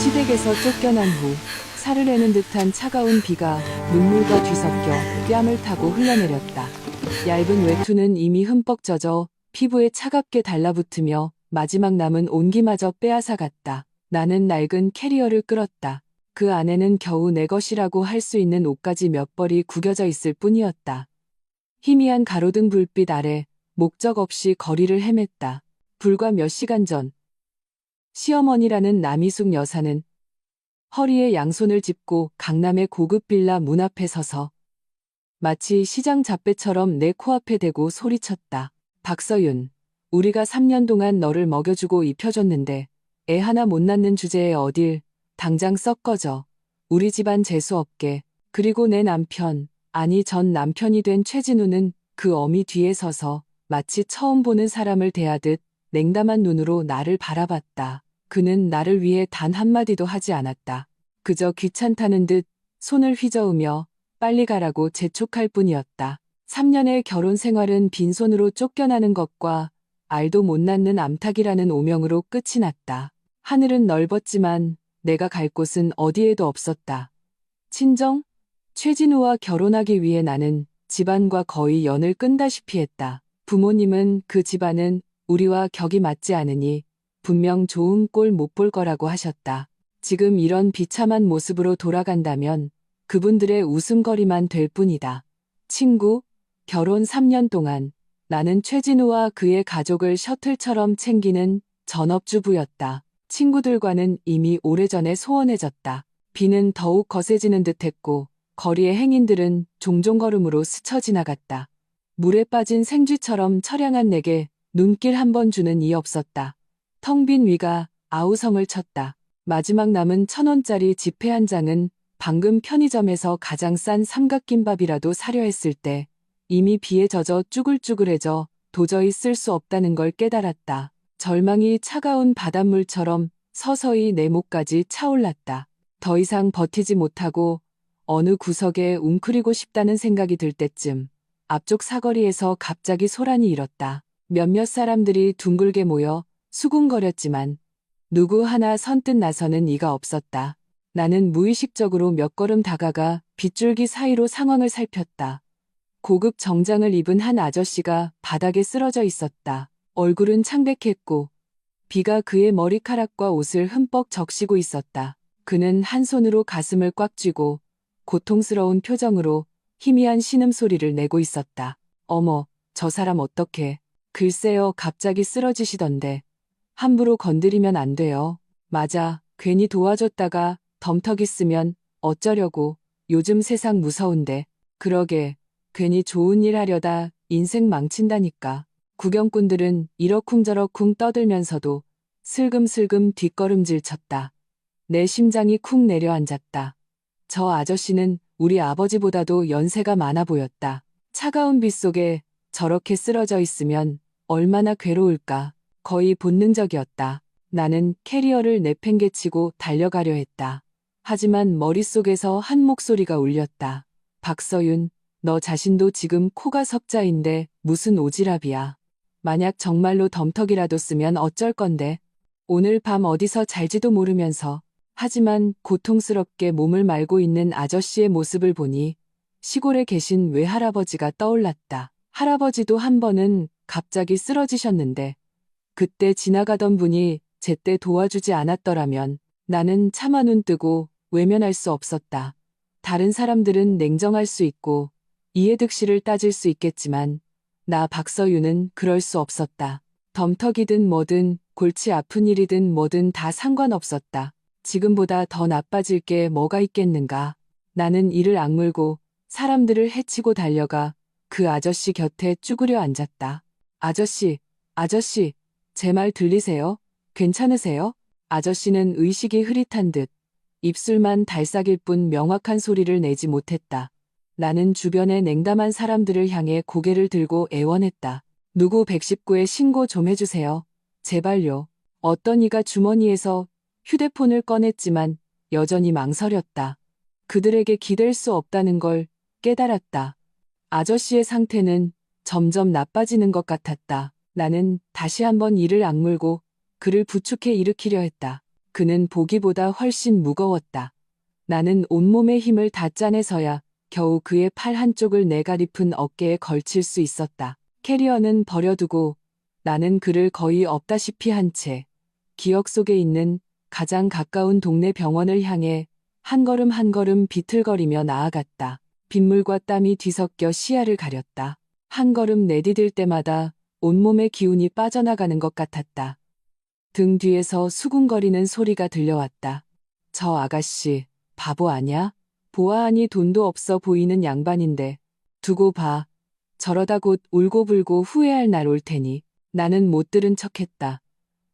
시댁에서 쫓겨난 후 살을 내는 듯한 차가운 비가 눈물과 뒤섞여 뺨을 타고 흘러내렸다. 얇은 외투는 이미 흠뻑 젖어 피부에 차갑게 달라붙으며 마지막 남은 온기마저 빼앗아갔다. 나는 낡은 캐리어를 끌었다. 그 안에는 겨우 내 것이라고 할 수 있는 옷가지 몇 벌이 구겨져 있을 뿐이었다. 희미한 가로등 불빛 아래 목적 없이 거리를 헤맸다. 불과 몇 시간 전 시어머니라는 남이숙 여사는 허리에 양손을 짚고 강남의 고급 빌라 문 앞에 서서 마치 시장 잡배처럼 내 코앞에 대고 소리쳤다. 박서윤, 우리가 3년 동안 너를 먹여주고 입혀줬는데 애 하나 못 낳는 주제에 어딜 당장 썩 꺼져. 우리 집안 재수없게. 그리고 내 남편, 아니 전 남편이 된 최진우는 그 어미 뒤에 서서 마치 처음 보는 사람을 대하듯 냉담한 눈으로 나를 바라봤다. 그는 나를 위해 단 한마디도 하지 않았다. 그저 귀찮다는 듯 손을 휘저으며 빨리 가라고 재촉할 뿐이었다. 3년의 결혼 생활은 빈손으로 쫓겨나는 것과 알도 못 낳는 암탉이라는 오명으로 끝이 났다. 하늘은 넓었지만 내가 갈 곳은 어디에도 없었다. 친정? 최진우와 결혼하기 위해 나는 집안과 거의 연을 끈다시피 했다. 부모님은 그 집안은 우리와 격이 맞지 않으니 분명 좋은 꼴 못 볼 거라고 하셨다. 지금 이런 비참한 모습으로 돌아간다면 그분들의 웃음거리만 될 뿐이다. 친구, 결혼 3년 동안 나는 최진우와 그의 가족을 셔틀처럼 챙기는 전업주부였다. 친구들과는 이미 오래전에 소원해졌다. 비는 더욱 거세지는 듯했고 거리의 행인들은 종종 걸음으로 스쳐 지나갔다. 물에 빠진 생쥐처럼 처량한 내게 눈길 한 번 주는 이 없었다. 텅 빈 위가 아우성을 쳤다. 마지막 남은 1,000원짜리 지폐 한 장은 방금 편의점에서 가장 싼 삼각김밥이라도 사려 했을 때 이미 비에 젖어 쭈글쭈글해져 도저히 쓸 수 없다는 걸 깨달았다. 절망이 차가운 바닷물처럼 서서히 내 목까지 차올랐다. 더 이상 버티지 못하고 어느 구석에 웅크리고 싶다는 생각이 들 때쯤 앞쪽 사거리에서 갑자기 소란이 일었다. 몇몇 사람들이 둥글게 모여 수군거렸지만 누구 하나 선뜻 나서는 이가 없었다. 나는 무의식적으로 몇 걸음 다가가 빗줄기 사이로 상황을 살폈다. 고급 정장을 입은 한 아저씨가 바닥에 쓰러져 있었다. 얼굴은 창백했고 비가 그의 머리카락과 옷을 흠뻑 적시고 있었다. 그는 한 손으로 가슴을 꽉 쥐고 고통스러운 표정으로 희미한 신음소리를 내고 있었다. 어머, 저 사람 어떡해. 글쎄요, 갑자기 쓰러지시던데. 함부로 건드리면 안 돼요. 맞아, 괜히 도와줬다가 덤터기 쓰면 어쩌려고. 요즘 세상 무서운데. 그러게, 괜히 좋은 일 하려다 인생 망친다니까. 구경꾼들은 이러쿵저러쿵 떠들면서도 슬금슬금 뒷걸음질 쳤다. 내 심장이 쿵 내려앉았다. 저 아저씨는 우리 아버지보다도 연세가 많아 보였다. 차가운 빛 속에 저렇게 쓰러져 있으면 얼마나 괴로울까. 거의 본능적이었다. 나는 캐리어를 내팽개치고 달려가려 했다. 하지만 머릿속에서 한 목소리가 울렸다. 박서윤, 너 자신도 지금 코가 석자인데 무슨 오지랖이야. 만약 정말로 덤터기라도 쓰면 어쩔 건데. 오늘 밤 어디서 잘지도 모르면서. 하지만 고통스럽게 몸을 말고 있는 아저씨의 모습을 보니 시골에 계신 외할아버지가 떠올랐다. 할아버지도 한 번은 갑자기 쓰러지셨는데 그때 지나가던 분이 제때 도와주지 않았더라면 나는 차마 눈 뜨고 외면할 수 없었다. 다른 사람들은 냉정할 수 있고 이해득실을 따질 수 있겠지만 나 박서윤은 그럴 수 없었다. 덤터기든 뭐든 골치 아픈 일이든 뭐든 다 상관없었다. 지금보다 더 나빠질 게 뭐가 있겠는가. 나는 이를 악물고 사람들을 헤치고 달려가 그 아저씨 곁에 쭈그려 앉았다. 아저씨, 아저씨, 제 말 들리세요? 괜찮으세요? 아저씨는 의식이 흐릿한 듯 입술만 달싹일 뿐 명확한 소리를 내지 못했다. 나는 주변의 냉담한 사람들을 향해 고개를 들고 애원했다. 누구 119에 신고 좀 해주세요. 제발요. 어떤 이가 주머니에서 휴대폰을 꺼냈지만 여전히 망설였다. 그들에게 기댈 수 없다는 걸 깨달았다. 아저씨의 상태는 점점 나빠지는 것 같았다. 나는 다시 한번 이를 악물고 그를 부축해 일으키려 했다. 그는 보기보다 훨씬 무거웠다. 나는 온몸의 힘을 다 짜내서야 겨우 그의 팔 한쪽을 내가 립은 어깨에 걸칠 수 있었다. 캐리어는 버려두고 나는 그를 거의 없다시피 한 채 기억 속에 있는 가장 가까운 동네 병원을 향해 한 걸음 한 걸음 비틀거리며 나아갔다. 빗물과 땀이 뒤섞여 시야를 가렸다. 한 걸음 내디딜 때마다 온몸의 기운이 빠져나가는 것 같았다. 등 뒤에서 수군거리는 소리가 들려왔다. 저 아가씨, 바보 아냐? 보아하니 돈도 없어 보이는 양반인데. 두고 봐. 저러다 곧 울고불고 후회할 날 올 테니. 나는 못 들은 척했다.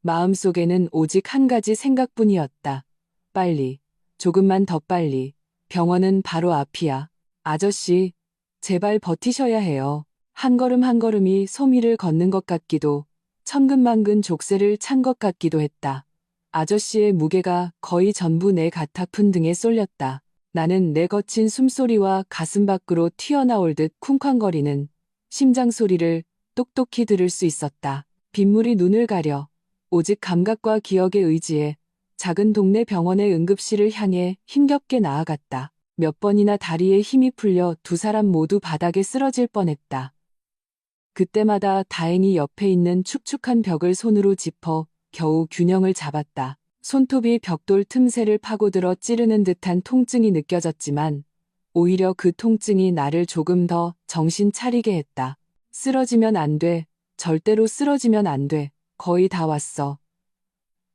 마음속에는 오직 한 가지 생각뿐이었다. 빨리, 조금만 더 빨리. 병원은 바로 앞이야. 아저씨, 제발 버티셔야 해요. 한 걸음 한 걸음이 소미를 걷는 것 같기도, 천근만근 족쇄를 찬 것 같기도 했다. 아저씨의 무게가 거의 전부 내 가타픈 등에 쏠렸다. 나는 내 거친 숨소리와 가슴 밖으로 튀어나올 듯 쿵쾅거리는 심장 소리를 똑똑히 들을 수 있었다. 빗물이 눈을 가려 오직 감각과 기억에 의지해 작은 동네 병원의 응급실을 향해 힘겹게 나아갔다. 몇 번이나 다리에 힘이 풀려 두 사람 모두 바닥에 쓰러질 뻔했다. 그때마다 다행히 옆에 있는 축축한 벽을 손으로 짚어 겨우 균형을 잡았다. 손톱이 벽돌 틈새를 파고들어 찌르는 듯한 통증이 느껴졌지만 오히려 그 통증이 나를 조금 더 정신 차리게 했다. 쓰러지면 안 돼. 절대로 쓰러지면 안 돼. 거의 다 왔어.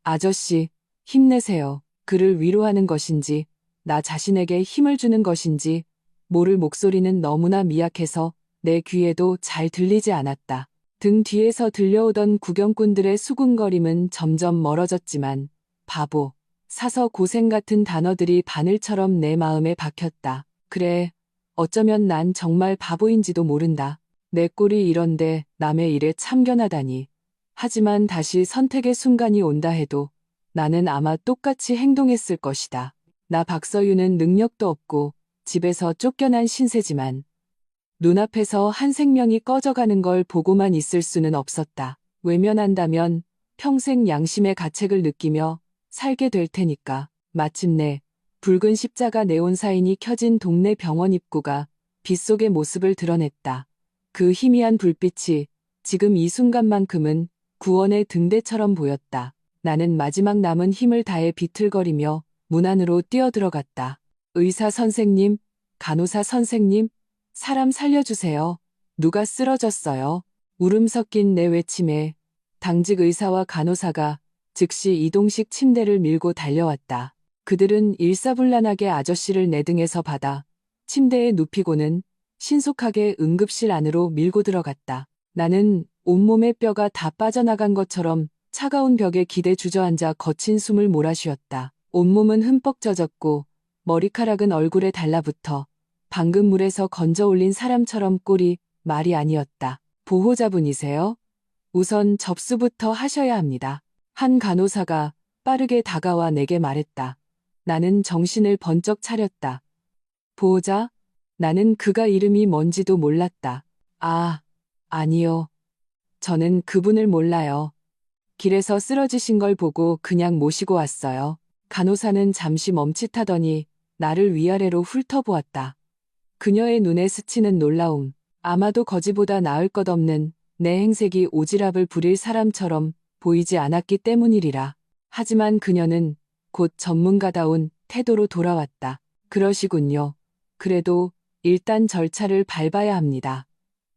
아저씨, 힘내세요. 그를 위로하는 것인지 나 자신에게 힘을 주는 것인지 모를 목소리는 너무나 미약해서 내 귀에도 잘 들리지 않았다. 등 뒤에서 들려오던 구경꾼들의 수군거림은 점점 멀어졌지만 바보, 사서 고생 같은 단어들이 바늘처럼 내 마음에 박혔다. 그래, 어쩌면 난 정말 바보인지도 모른다. 내 꼴이 이런데 남의 일에 참견하다니. 하지만 다시 선택의 순간이 온다 해도 나는 아마 똑같이 행동했을 것이다. 나 박서유는 능력도 없고 집에서 쫓겨난 신세지만 눈앞에서 한 생명이 꺼져가는 걸 보고만 있을 수는 없었다. 외면한다면 평생 양심의 가책을 느끼며 살게 될 테니까. 마침내 붉은 십자가 네온사인이 켜진 동네 병원 입구가 빗속의 모습을 드러냈다. 그 희미한 불빛이 지금 이 순간만큼은 구원의 등대처럼 보였다. 나는 마지막 남은 힘을 다해 비틀거리며 문 안으로 뛰어들어갔다. 의사 선생님, 간호사 선생님, 사람 살려주세요. 누가 쓰러졌어요. 울음 섞인 내 외침에 당직 의사와 간호사가 즉시 이동식 침대를 밀고 달려왔다. 그들은 일사불란하게 아저씨를 내 등에서 받아 침대에 눕히고는 신속하게 응급실 안으로 밀고 들어갔다. 나는 온몸의 뼈가 다 빠져나간 것처럼 차가운 벽에 기대 주저앉아 거친 숨을 몰아쉬었다. 온몸은 흠뻑 젖었고 머리카락은 얼굴에 달라붙어 방금 물에서 건져 올린 사람처럼 꼴이 말이 아니었다. 보호자분이세요? 우선 접수부터 하셔야 합니다. 한 간호사가 빠르게 다가와 내게 말했다. 나는 정신을 번쩍 차렸다. 보호자? 나는 그가 이름이 뭔지도 몰랐다. 아, 아니요. 저는 그분을 몰라요. 길에서 쓰러지신 걸 보고 그냥 모시고 왔어요. 간호사는 잠시 멈칫하더니 나를 위아래로 훑어보았다. 그녀의 눈에 스치는 놀라움, 아마도 거지보다 나을 것 없는 내 행색이 오지랖을 부릴 사람처럼 보이지 않았기 때문이리라. 하지만 그녀는 곧 전문가다운 태도로 돌아왔다. 그러시군요. 그래도 일단 절차를 밟아야 합니다.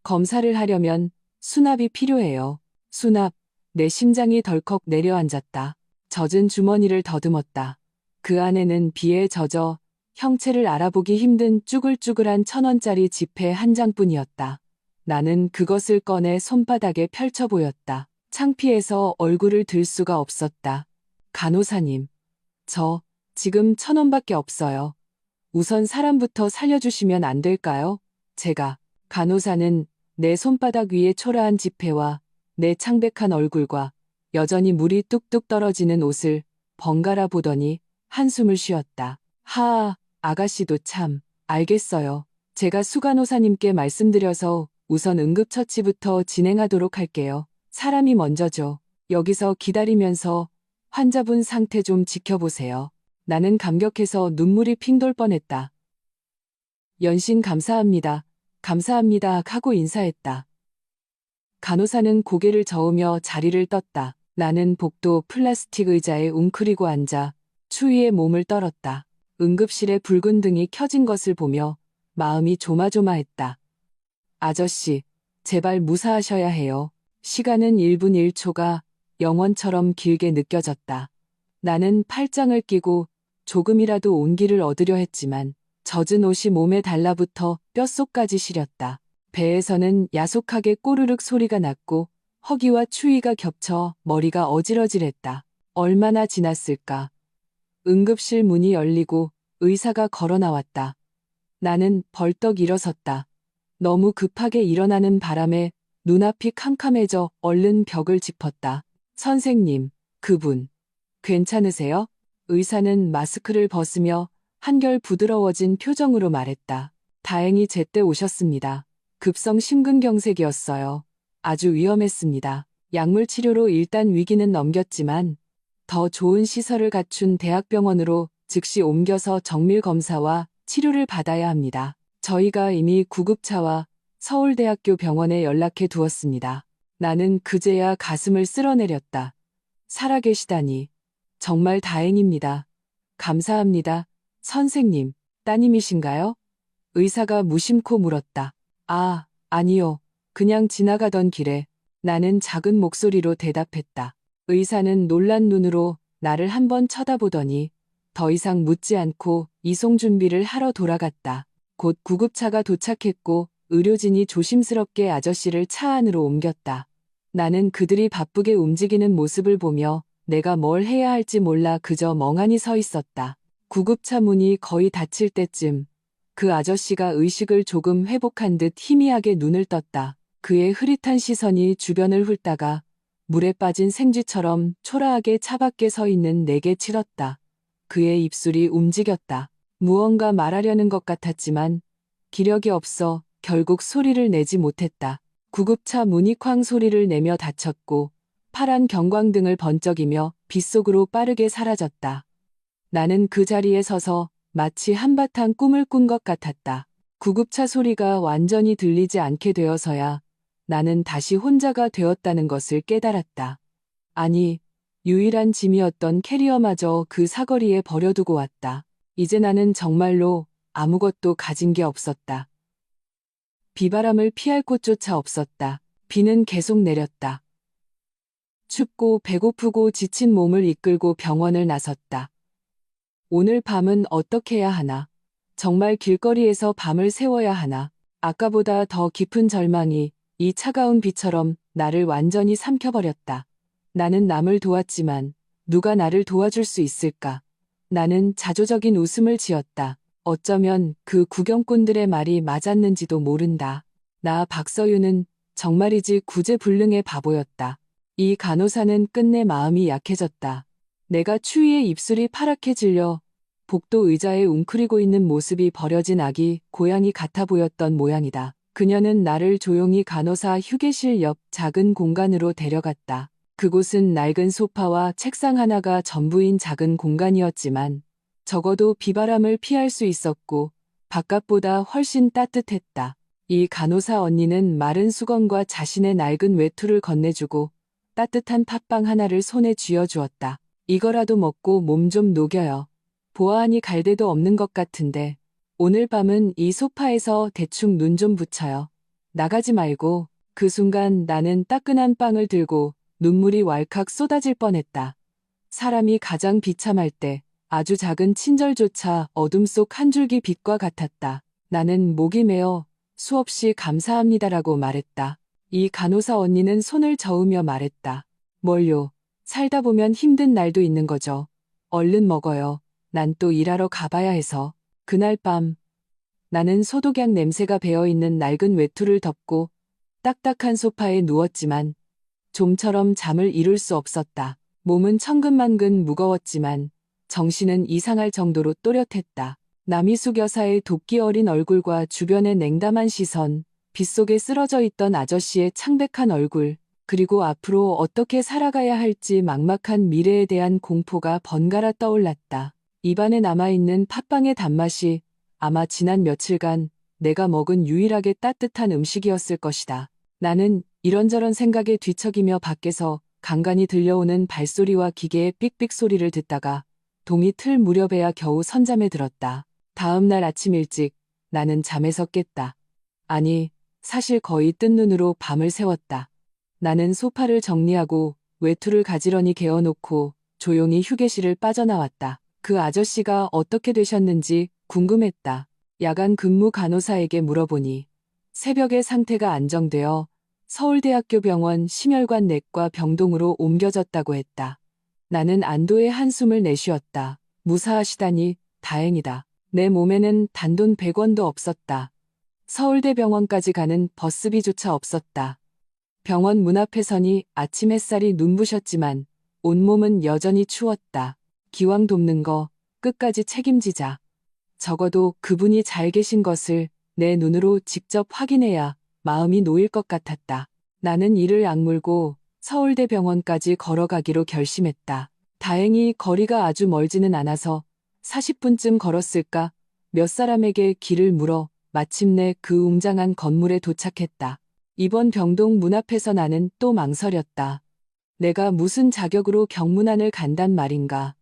검사를 하려면 수납이 필요해요. 수납, 내 심장이 덜컥 내려앉았다. 젖은 주머니를 더듬었다. 그 안에는 비에 젖어 형체를 알아보기 힘든 쭈글쭈글한 1,000원짜리 지폐 한 장뿐이었다. 나는 그것을 꺼내 손바닥에 펼쳐 보였다. 창피해서 얼굴을 들 수가 없었다. 간호사님, 저 지금 1,000원밖에 없어요. 우선 사람부터 살려주시면 안 될까요? 제가. 간호사는 내 손바닥 위에 초라한 지폐와 내 창백한 얼굴과 여전히 물이 뚝뚝 떨어지는 옷을 번갈아 보더니 한숨을 쉬었다. 하아, 아가씨도 참. 알겠어요. 제가 수간호사님께 말씀드려서 우선 응급처치부터 진행하도록 할게요. 사람이 먼저죠. 여기서 기다리면서 환자분 상태 좀 지켜보세요. 나는 감격해서 눈물이 핑 돌 뻔했다. 연신 감사합니다. 감사합니다 하고 인사했다. 간호사는 고개를 저으며 자리를 떴다. 나는 복도 플라스틱 의자에 웅크리고 앉아 추위에 몸을 떨었다. 응급실에 붉은 등이 켜진 것을 보며 마음이 조마조마했다. 아저씨, 제발 무사하셔야 해요. 시간은 1분 1초가 영원처럼 길게 느껴졌다. 나는 팔짱을 끼고 조금이라도 온기를 얻으려 했지만 젖은 옷이 몸에 달라붙어 뼛속까지 시렸다. 배에서는 야속하게 꼬르륵 소리가 났고 허기와 추위가 겹쳐 머리가 어지러질했다. 얼마나 지났을까. 응급실 문이 열리고 의사가 걸어 나왔다. 나는 벌떡 일어섰다. 너무 급하게 일어나는 바람에 눈앞이 캄캄해져 얼른 벽을 짚었다. 선생님, 그분, 괜찮으세요? 의사는 마스크를 벗으며 한결 부드러워진 표정으로 말했다. 다행히 제때 오셨습니다. 급성 심근경색이었어요. 아주 위험했습니다. 약물 치료로 일단 위기는 넘겼지만 더 좋은 시설을 갖춘 대학병원으로 즉시 옮겨서 정밀 검사와 치료를 받아야 합니다. 저희가 이미 구급차와 서울대학교 병원에 연락해 두었습니다. 나는 그제야 가슴을 쓸어내렸다. 살아계시다니. 정말 다행입니다. 감사합니다. 선생님, 따님이신가요? 의사가 무심코 물었다. 아, 아니요. 그냥 지나가던 길에. 나는 작은 목소리로 대답했다. 의사는 놀란 눈으로 나를 한번 쳐다보더니 더 이상 묻지 않고 이송 준비를 하러 돌아갔다. 곧 구급차가 도착했고 의료진이 조심스럽게 아저씨를 차 안으로 옮겼다. 나는 그들이 바쁘게 움직이는 모습을 보며 내가 뭘 해야 할지 몰라 그저 멍하니 서 있었다. 구급차 문이 거의 닫힐 때쯤 그 아저씨가 의식을 조금 회복한 듯 희미하게 눈을 떴다. 그의 흐릿한 시선이 주변을 훑다가 물에 빠진 생쥐처럼 초라하게 차밖에 서 있는 내게 치렀다. 그의 입술이 움직였다. 무언가 말하려는 것 같았지만 기력이 없어 결국 소리를 내지 못했다. 구급차 문이 쾅 소리를 내며 닫혔고 파란 경광등을 번쩍이며 빗속으로 빠르게 사라졌다. 나는 그 자리에 서서 마치 한바탕 꿈을 꾼 것 같았다. 구급차 소리가 완전히 들리지 않게 되어서야 나는 다시 혼자가 되었다는 것을 깨달았다. 아니, 유일한 짐이었던 캐리어마저 그 사거리에 버려두고 왔다. 이제 나는 정말로 아무것도 가진 게 없었다. 비바람을 피할 곳조차 없었다. 비는 계속 내렸다. 춥고 배고프고 지친 몸을 이끌고 병원을 나섰다. 오늘 밤은 어떻게 해야 하나? 정말 길거리에서 밤을 새워야 하나? 아까보다 더 깊은 절망이 이 차가운 비처럼 나를 완전히 삼켜버렸다. 나는 남을 도왔지만 누가 나를 도와줄 수 있을까? 나는 자조적인 웃음을 지었다. 어쩌면 그 구경꾼들의 말이 맞았는지도 모른다. 나 박서유는 정말이지 구제불능의 바보였다. 이 간호사는 끝내 마음이 약해졌다. 내가 추위에 입술이 파랗게 질려 복도 의자에 웅크리고 있는 모습이 버려진 아기 고양이 같아 보였던 모양이다. 그녀는 나를 조용히 간호사 휴게실 옆 작은 공간으로 데려갔다. 그곳은 낡은 소파와 책상 하나가 전부인 작은 공간이었지만 적어도 비바람을 피할 수 있었고 바깥보다 훨씬 따뜻했다. 이 간호사 언니는 마른 수건과 자신의 낡은 외투를 건네주고 따뜻한 팥빵 하나를 손에 쥐어주었다. 이거라도 먹고 몸 좀 녹여요. 보아하니 갈 데도 없는 것 같은데 오늘 밤은 이 소파에서 대충 눈 좀 붙여요. 나가지 말고. 그 순간 나는 따끈한 빵을 들고 눈물이 왈칵 쏟아질 뻔했다. 사람이 가장 비참할 때 아주 작은 친절조차 어둠 속 한 줄기 빛과 같았다. 나는 목이 메어 수없이 감사합니다라고 말했다. 이 간호사 언니는 손을 저으며 말했다. 뭘요? 살다 보면 힘든 날도 있는 거죠. 얼른 먹어요. 난 또 일하러 가봐야 해서. 그날 밤 나는 소독약 냄새가 배어있는 낡은 외투를 덮고 딱딱한 소파에 누웠지만 좀처럼 잠을 이룰 수 없었다. 몸은 천근만근 무거웠지만 정신은 이상할 정도로 또렷했다. 남희숙 여사의 도끼 어린 얼굴과 주변의 냉담한 시선, 빗속에 쓰러져 있던 아저씨의 창백한 얼굴, 그리고 앞으로 어떻게 살아가야 할지 막막한 미래에 대한 공포가 번갈아 떠올랐다. 입안에 남아있는 팥빵의 단맛이 아마 지난 며칠간 내가 먹은 유일하게 따뜻한 음식이었을 것이다. 나는 이런저런 생각에 뒤척이며 밖에서 간간히 들려오는 발소리와 기계의 삑삑 소리를 듣다가 동이 틀 무렵에야 겨우 선잠에 들었다. 다음 날 아침 일찍 나는 잠에서 깼다. 아니, 사실 거의 뜬 눈으로 밤을 새웠다. 나는 소파를 정리하고 외투를 가지런히 개어놓고 조용히 휴게실을 빠져나왔다. 그 아저씨가 어떻게 되셨는지 궁금했다. 야간 근무 간호사에게 물어보니 새벽에 상태가 안정되어 서울대학교 병원 심혈관 내과 병동으로 옮겨졌다고 했다. 나는 안도의 한숨을 내쉬었다. 무사하시다니 다행이다. 내 몸에는 단돈 100원도 없었다. 서울대병원까지 가는 버스비조차 없었다. 병원 문 앞에 서니 아침 햇살이 눈부셨지만 온몸은 여전히 추웠다. 기왕 돕는 거 끝까지 책임지자. 적어도 그분이 잘 계신 것을 내 눈으로 직접 확인해야 마음이 놓일 것 같았다. 나는 이를 악물고 서울대병원까지 걸어가기로 결심했다. 다행히 거리가 아주 멀지는 않아서 40분쯤 걸었을까 몇 사람에게 길을 물어 마침내 그 웅장한 건물에 도착했다. 이번 병동 문 앞에서 나는 또 망설였다. 내가 무슨 자격으로 경문안을 간단 말인가.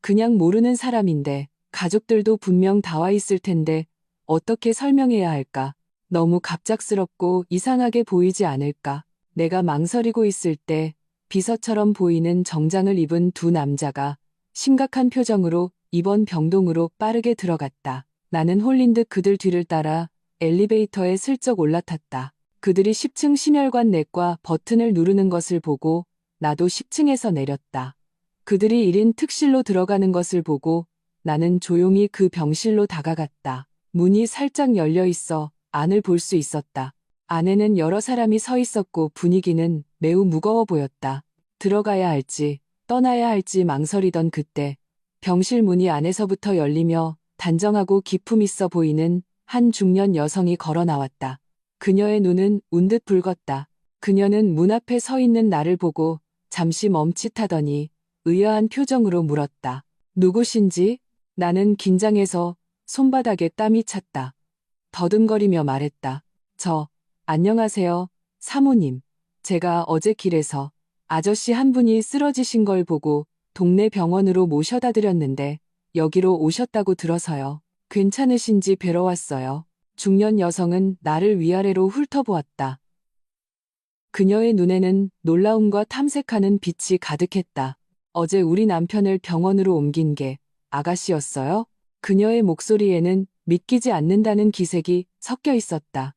그냥 모르는 사람인데 가족들도 분명 다 와 있을 텐데 어떻게 설명해야 할까. 너무 갑작스럽고 이상하게 보이지 않을까. 내가 망설이고 있을 때 비서처럼 보이는 정장을 입은 두 남자가 심각한 표정으로 이번 병동으로 빠르게 들어갔다. 나는 홀린 듯 그들 뒤를 따라 엘리베이터에 슬쩍 올라탔다. 그들이 10층 심혈관 내과 버튼을 누르는 것을 보고 나도 10층에서 내렸다. 그들이 1인 특실로 들어가는 것을 보고 나는 조용히 그 병실로 다가갔다. 문이 살짝 열려 있어 안을 볼 수 있었다. 안에는 여러 사람이 서 있었고 분위기는 매우 무거워 보였다. 들어가야 할지 떠나야 할지 망설이던 그때 병실 문이 안에서부터 열리며 단정하고 기품 있어 보이는 한 중년 여성이 걸어 나왔다. 그녀의 눈은 운듯 붉었다. 그녀는 문 앞에 서 있는 나를 보고 잠시 멈칫하더니 의아한 표정으로 물었다. 누구신지? 나는 긴장해서 손바닥에 땀이 찼다. 더듬거리며 말했다. 안녕하세요, 사모님. 제가 어제 길에서 아저씨 한 분이 쓰러지신 걸 보고 동네 병원으로 모셔다 드렸는데 여기로 오셨다고 들어서요. 괜찮으신지 뵈러 왔어요. 중년 여성은 나를 위아래로 훑어보았다. 그녀의 눈에는 놀라움과 탐색하는 빛이 가득했다. 어제 우리 남편을 병원으로 옮긴 게 아가씨였어요? 그녀의 목소리에는 믿기지 않는다는 기색이 섞여 있었다.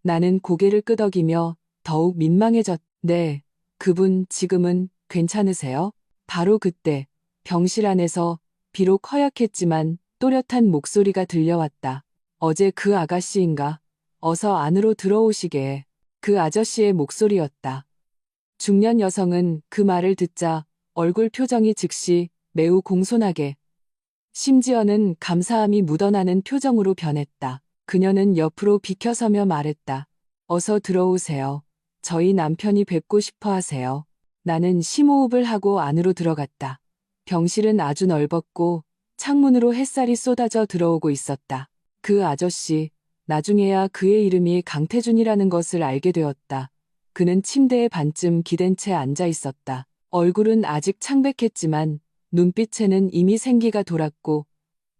나는 고개를 끄덕이며 더욱 민망해졌네. 그분 지금은 괜찮으세요? 바로 그때 병실 안에서 비록 허약했지만 또렷한 목소리가 들려왔다. 어제 그 아가씨인가? 어서 안으로 들어오시게. 그 아저씨의 목소리였다. 중년 여성은 그 말을 듣자 얼굴 표정이 즉시 매우 공손하게, 심지어는 감사함이 묻어나는 표정으로 변했다. 그녀는 옆으로 비켜서며 말했다. 어서 들어오세요. 저희 남편이 뵙고 싶어 하세요. 나는 심호흡을 하고 안으로 들어갔다. 병실은 아주 넓었고 창문으로 햇살이 쏟아져 들어오고 있었다. 그 아저씨, 나중에야 그의 이름이 강태준이라는 것을 알게 되었다. 그는 침대에 반쯤 기댄 채 앉아 있었다. 얼굴은 아직 창백했지만 눈빛에는 이미 생기가 돌았고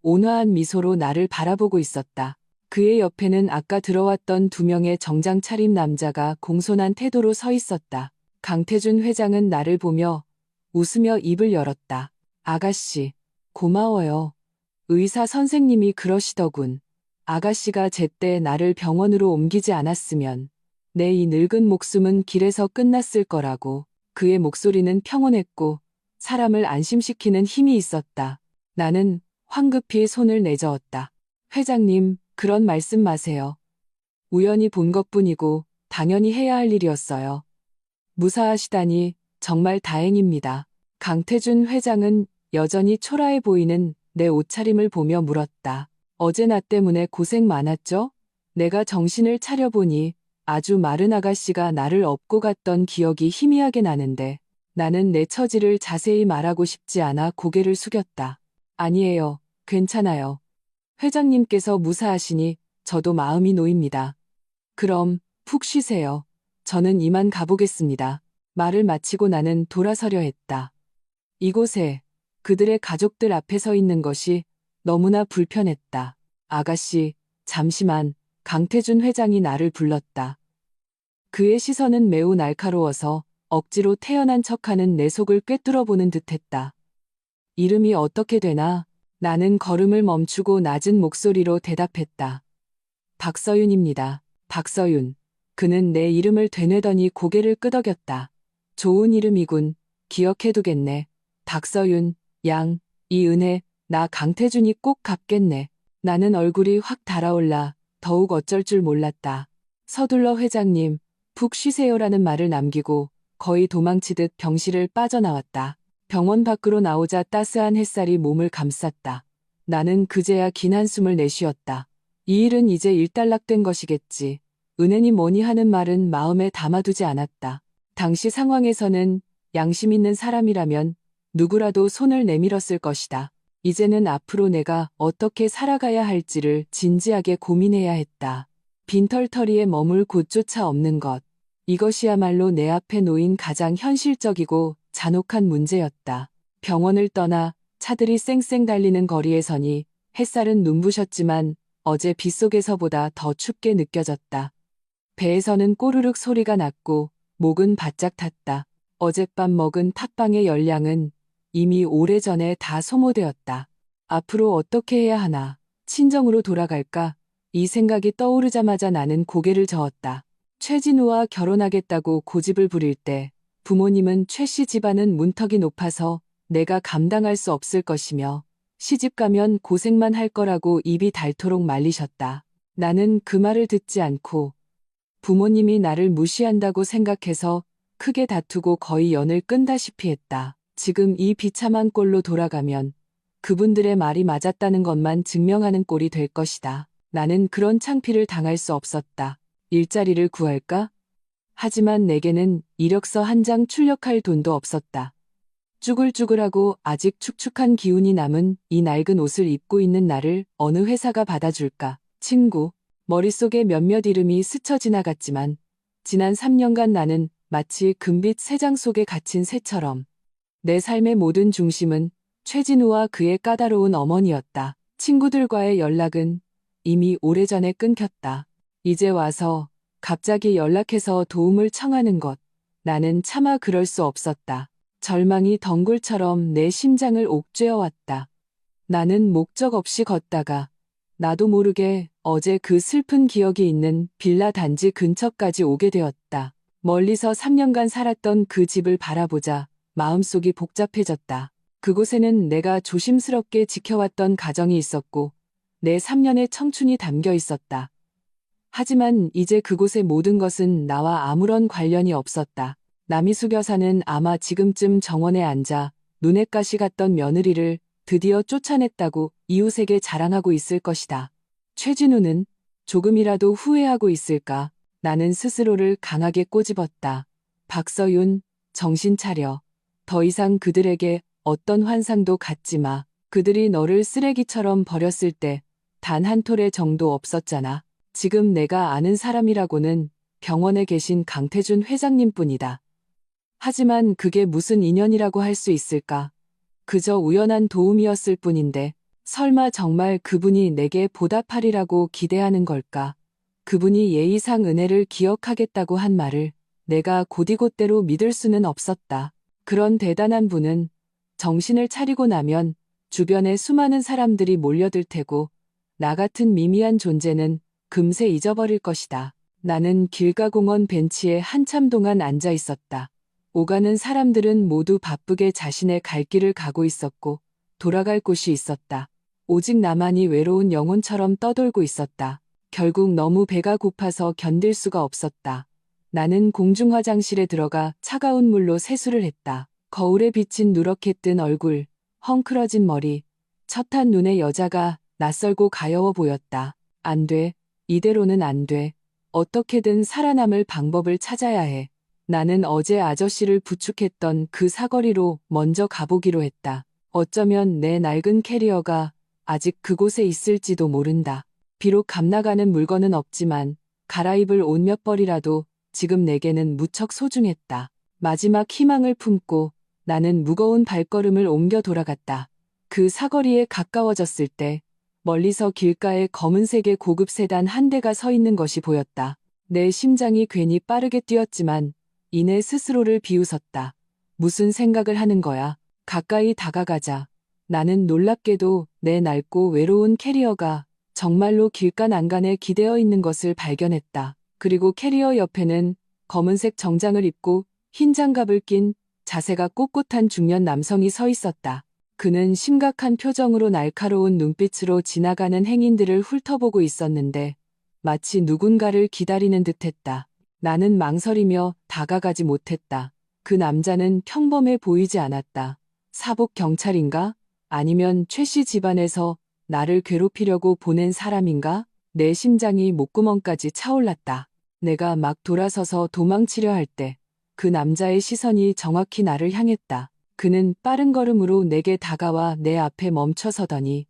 온화한 미소로 나를 바라보고 있었다. 그의 옆에는 아까 들어왔던 2명의 정장 차림 남자가 공손한 태도로 서 있었다. 강태준 회장은 나를 보며 웃으며 입을 열었다. 아가씨, 고마워요. 의사 선생님이 그러시더군. 아가씨가 제때 나를 병원으로 옮기지 않았으면 내 이 늙은 목숨은 길에서 끝났을 거라고. 그의 목소리는 평온했고 사람을 안심시키는 힘이 있었다. 나는 황급히 손을 내저었다. 회장님, 그런 말씀 마세요. 우연히 본 것뿐이고 당연히 해야 할 일이었어요. 무사하시다니 정말 다행입니다. 강태준 회장은 여전히 초라해 보이는 내 옷차림을 보며 물었다. 어제 나 때문에 고생 많았죠? 내가 정신을 차려보니 아주 마른 아가씨가 나를 업고 갔던 기억이 희미하게 나는데 나는 내 처지를 자세히 말하고 싶지 않아 고개를 숙였다. 아니에요. 괜찮아요. 회장님께서 무사하시니 저도 마음이 놓입니다. 그럼 푹 쉬세요. 저는 이만 가보겠습니다. 말을 마치고 나는 돌아서려 했다. 이곳에 그들의 가족들 앞에 서 있는 것이 너무나 불편했다. 아가씨, 잠시만. 강태준 회장이 나를 불렀다. 그의 시선은 매우 날카로워서 억지로 태연한 척하는 내 속을 꿰뚫어 보는 듯했다. 이름이 어떻게 되나? 나는 걸음을 멈추고 낮은 목소리로 대답했다. 박서윤입니다. 박서윤. 그는 내 이름을 되뇌더니 고개를 끄덕였다. 좋은 이름이군. 기억해두겠네. 박서윤, 양, 이 은혜, 나 강태준이 꼭 갚겠네. 나는 얼굴이 확 달아올라 더욱 어쩔 줄 몰랐다. 서둘러 회장님, 푹 쉬세요라는 말을 남기고 거의 도망치듯 병실을 빠져나왔다. 병원 밖으로 나오자 따스한 햇살이 몸을 감쌌다. 나는 그제야 긴 한숨을 내쉬었다. 이 일은 이제 일단락된 것이겠지. 은혜니 뭐니 하는 말은 마음에 담아두지 않았다. 당시 상황에서는 양심 있는 사람이라면 누구라도 손을 내밀었을 것이다. 이제는 앞으로 내가 어떻게 살아가야 할지를 진지하게 고민해야 했다. 빈털터리에 머물 곳조차 없는 것. 이것이야말로 내 앞에 놓인 가장 현실적이고 잔혹한 문제였다. 병원을 떠나 차들이 쌩쌩 달리는 거리에 서니 햇살은 눈부셨지만 어제 빗속에서보다 더 춥게 느껴졌다. 배에서는 꼬르륵 소리가 났고 목은 바짝 탔다. 어젯밤 먹은 팥빵의 열량은 이미 오래전에 다 소모되었다. 앞으로 어떻게 해야 하나? 친정으로 돌아갈까? 이 생각이 떠오르자마자 나는 고개를 저었다. 최진우와 결혼하겠다고 고집을 부릴 때 부모님은 최 씨 집안은 문턱이 높아서 내가 감당할 수 없을 것이며 시집 가면 고생만 할 거라고 입이 닳도록 말리셨다. 나는 그 말을 듣지 않고 부모님이 나를 무시한다고 생각해서 크게 다투고 거의 연을 끈다시피 했다. 지금 이 비참한 꼴로 돌아가면 그분들의 말이 맞았다는 것만 증명하는 꼴이 될 것이다. 나는 그런 창피를 당할 수 없었다. 일자리를 구할까? 하지만 내게는 이력서 한 장 출력할 돈도 없었다. 쭈글쭈글하고 아직 축축한 기운이 남은 이 낡은 옷을 입고 있는 나를 어느 회사가 받아줄까? 친구, 머릿속에 몇몇 이름이 스쳐 지나갔지만 지난 3년간 나는 마치 금빛 새장 속에 갇힌 새처럼 내 삶의 모든 중심은 최진우와 그의 까다로운 어머니였다. 친구들과의 연락은 이미 오래전에 끊겼다. 이제 와서 갑자기 연락해서 도움을 청하는 것. 나는 차마 그럴 수 없었다. 절망이 덩굴처럼 내 심장을 옥죄어왔다. 나는 목적 없이 걷다가 나도 모르게 어제 그 슬픈 기억이 있는 빌라 단지 근처까지 오게 되었다. 멀리서 3년간 살았던 그 집을 바라보자 마음속이 복잡해졌다. 그곳에는 내가 조심스럽게 지켜왔던 가정이 있었고 내 3년의 청춘이 담겨 있었다. 하지만 이제 그곳의 모든 것은 나와 아무런 관련이 없었다. 남희숙 여사는 아마 지금쯤 정원에 앉아 눈엣 가시 같던 며느리를 드디어 쫓아냈다고 이웃에게 자랑하고 있을 것이다. 최진우는 조금이라도 후회하고 있을까? 나는 스스로를 강하게 꼬집었다. 박서윤, 정신 차려. 더 이상 그들에게 어떤 환상도 갖지 마. 그들이 너를 쓰레기처럼 버렸을 때 단 한 톨의 정도 없었잖아. 지금 내가 아는 사람이라고는 병원에 계신 강태준 회장님뿐이다. 하지만 그게 무슨 인연이라고 할 수 있을까? 그저 우연한 도움이었을 뿐인데 설마 정말 그분이 내게 보답하리라고 기대하는 걸까? 그분이 예의상 은혜를 기억하겠다고 한 말을 내가 곧이곧대로 믿을 수는 없었다. 그런 대단한 분은 정신을 차리고 나면 주변에 수많은 사람들이 몰려들 테고 나 같은 미미한 존재는 금세 잊어버릴 것이다. 나는 길가공원 벤치에 한참 동안 앉아 있었다. 오가는 사람들은 모두 바쁘게 자신의 갈 길을 가고 있었고 돌아갈 곳이 있었다. 오직 나만이 외로운 영혼처럼 떠돌고 있었다. 결국 너무 배가 고파서 견딜 수가 없었다. 나는 공중화장실에 들어가 차가운 물로 세수를 했다. 거울에 비친 누렇게 뜬 얼굴, 헝클어진 머리, 첫1 눈의 여자가 낯설고 가여워 보였다. 안 돼. 이대로는 안 돼. 어떻게든 살아남을 방법을 찾아야 해. 나는 어제 아저씨를 부축했던 그 사거리로 먼저 가보기로 했다. 어쩌면 내 낡은 캐리어가 아직 그곳에 있을지도 모른다. 비록 값나가는 물건은 없지만 갈아입을 옷 몇 벌이라도 지금 내게는 무척 소중했다. 마지막 희망을 품고 나는 무거운 발걸음을 옮겨 돌아갔다. 그 사거리에 가까워졌을 때 멀리서 길가에 검은색의 고급 세단 한 대가 서 있는 것이 보였다. 내 심장이 괜히 빠르게 뛰었지만 이내 스스로를 비웃었다. 무슨 생각을 하는 거야? 가까이 다가가자. 나는 놀랍게도 내 낡고 외로운 캐리어가 정말로 길가 난간에 기대어 있는 것을 발견했다. 그리고 캐리어 옆에는 검은색 정장을 입고 흰 장갑을 낀 자세가 꼿꼿한 중년 남성이 서 있었다. 그는 심각한 표정으로 날카로운 눈빛으로 지나가는 행인들을 훑어보고 있었는데 마치 누군가를 기다리는 듯했다. 나는 망설이며 다가가지 못했다. 그 남자는 평범해 보이지 않았다. 사복 경찰인가? 아니면 최 씨 집안에서 나를 괴롭히려고 보낸 사람인가? 내 심장이 목구멍까지 차올랐다. 내가 막 돌아서서 도망치려 할 때 그 남자의 시선이 정확히 나를 향했다. 그는 빠른 걸음으로 내게 다가와 내 앞에 멈춰서더니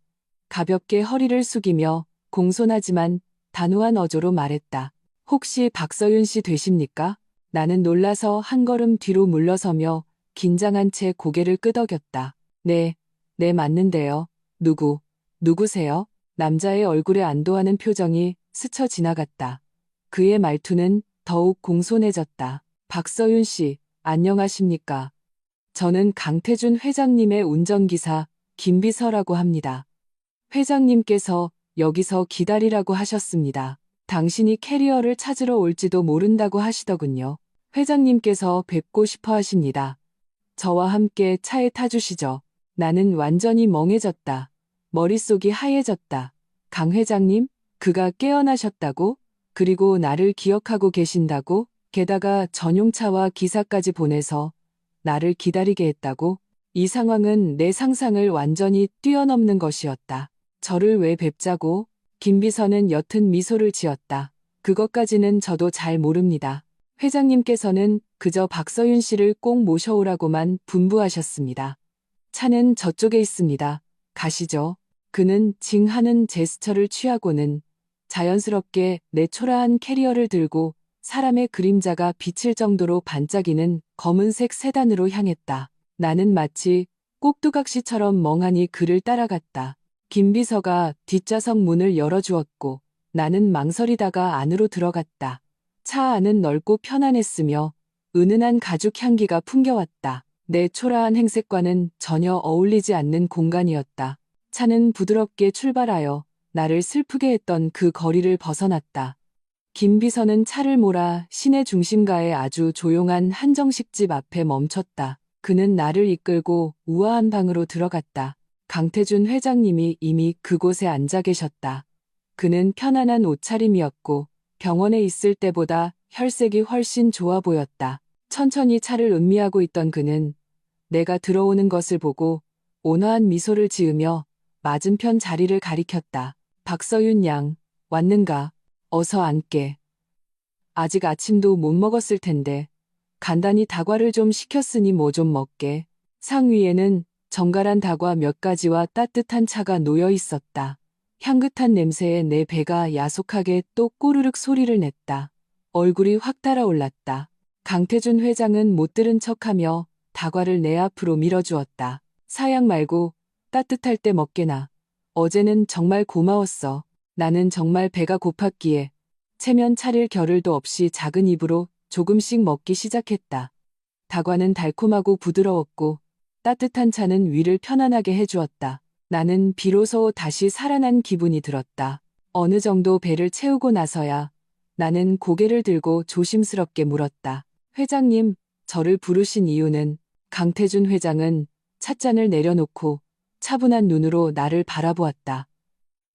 가볍게 허리를 숙이며 공손하지만 단호한 어조로 말했다. 혹시 박서윤 씨 되십니까? 나는 놀라서 한 걸음 뒤로 물러서며 긴장한 채 고개를 끄덕였다. 네, 맞는데요. 누구세요? 남자의 얼굴에 안도하는 표정이 스쳐 지나갔다. 그의 말투는 더욱 공손해졌다. 박서윤 씨, 안녕하십니까? 저는 강태준 회장님의 운전기사 김비서라고 합니다. 회장님께서 여기서 기다리라고 하셨습니다. 당신이 캐리어를 찾으러 올지도 모른다고 하시더군요. 회장님께서 뵙고 싶어 하십니다. 저와 함께 차에 타주시죠. 나는 완전히 멍해졌다. 머릿속이 하얘졌다. 강 회장님? 그가 깨어나셨다고? 그리고 나를 기억하고 계신다고? 게다가 전용차와 기사까지 보내서 나를 기다리게 했다고? 이 상황은 내 상상을 완전히 뛰어넘는 것이었다. 저를 왜 뵙자고? 김 비서는 옅은 미소를 지었다. 그것까지는 저도 잘 모릅니다. 회장님께서는 그저 박서윤 씨를 꼭 모셔오라고만 분부하셨습니다. 차는 저쪽에 있습니다. 가시죠. 그는 징하는 제스처를 취하고는 자연스럽게 내 초라한 캐리어를 들고 사람의 그림자가 비칠 정도로 반짝이는 검은색 세단으로 향했다. 나는 마치 꼭두각시처럼 멍하니 그를 따라갔다. 김 비서가 뒷좌석 문을 열어주었고 나는 망설이다가 안으로 들어갔다. 차 안은 넓고 편안했으며 은은한 가죽 향기가 풍겨왔다. 내 초라한 행색과는 전혀 어울리지 않는 공간이었다. 차는 부드럽게 출발하여 나를 슬프게 했던 그 거리를 벗어났다. 김 비서는 차를 몰아 시내 중심가의 아주 조용한 한정식집 앞에 멈췄다. 그는 나를 이끌고 우아한 방으로 들어갔다. 강태준 회장님이 이미 그곳에 앉아 계셨다. 그는 편안한 옷차림이었고 병원에 있을 때보다 혈색이 훨씬 좋아 보였다. 천천히 차를 음미하고 있던 그는 내가 들어오는 것을 보고 온화한 미소를 지으며 맞은편 자리를 가리켰다. 박서윤 양, 왔는가? 어서 앉게. 아직 아침도 못 먹었을 텐데 간단히 다과를 좀 시켰으니 뭐 좀 먹게. 상 위에는 정갈한 다과 몇 가지와 따뜻한 차가 놓여 있었다. 향긋한 냄새에 내 배가 야속하게 또 꼬르륵 소리를 냈다. 얼굴이 확 달아올랐다. 강태준 회장은 못 들은 척하며 다과를 내 앞으로 밀어주었다. 사양 말고 따뜻할 때 먹게나. 어제는 정말 고마웠어. 나는 정말 배가 고팠기에 체면 차릴 겨를도 없이 작은 입으로 조금씩 먹기 시작했다. 다과는 달콤하고 부드러웠고 따뜻한 차는 위를 편안하게 해주었다. 나는 비로소 다시 살아난 기분이 들었다. 어느 정도 배를 채우고 나서야 나는 고개를 들고 조심스럽게 물었다. 회장님, 저를 부르신 이유는? 강태준 회장은 찻잔을 내려놓고 차분한 눈으로 나를 바라보았다.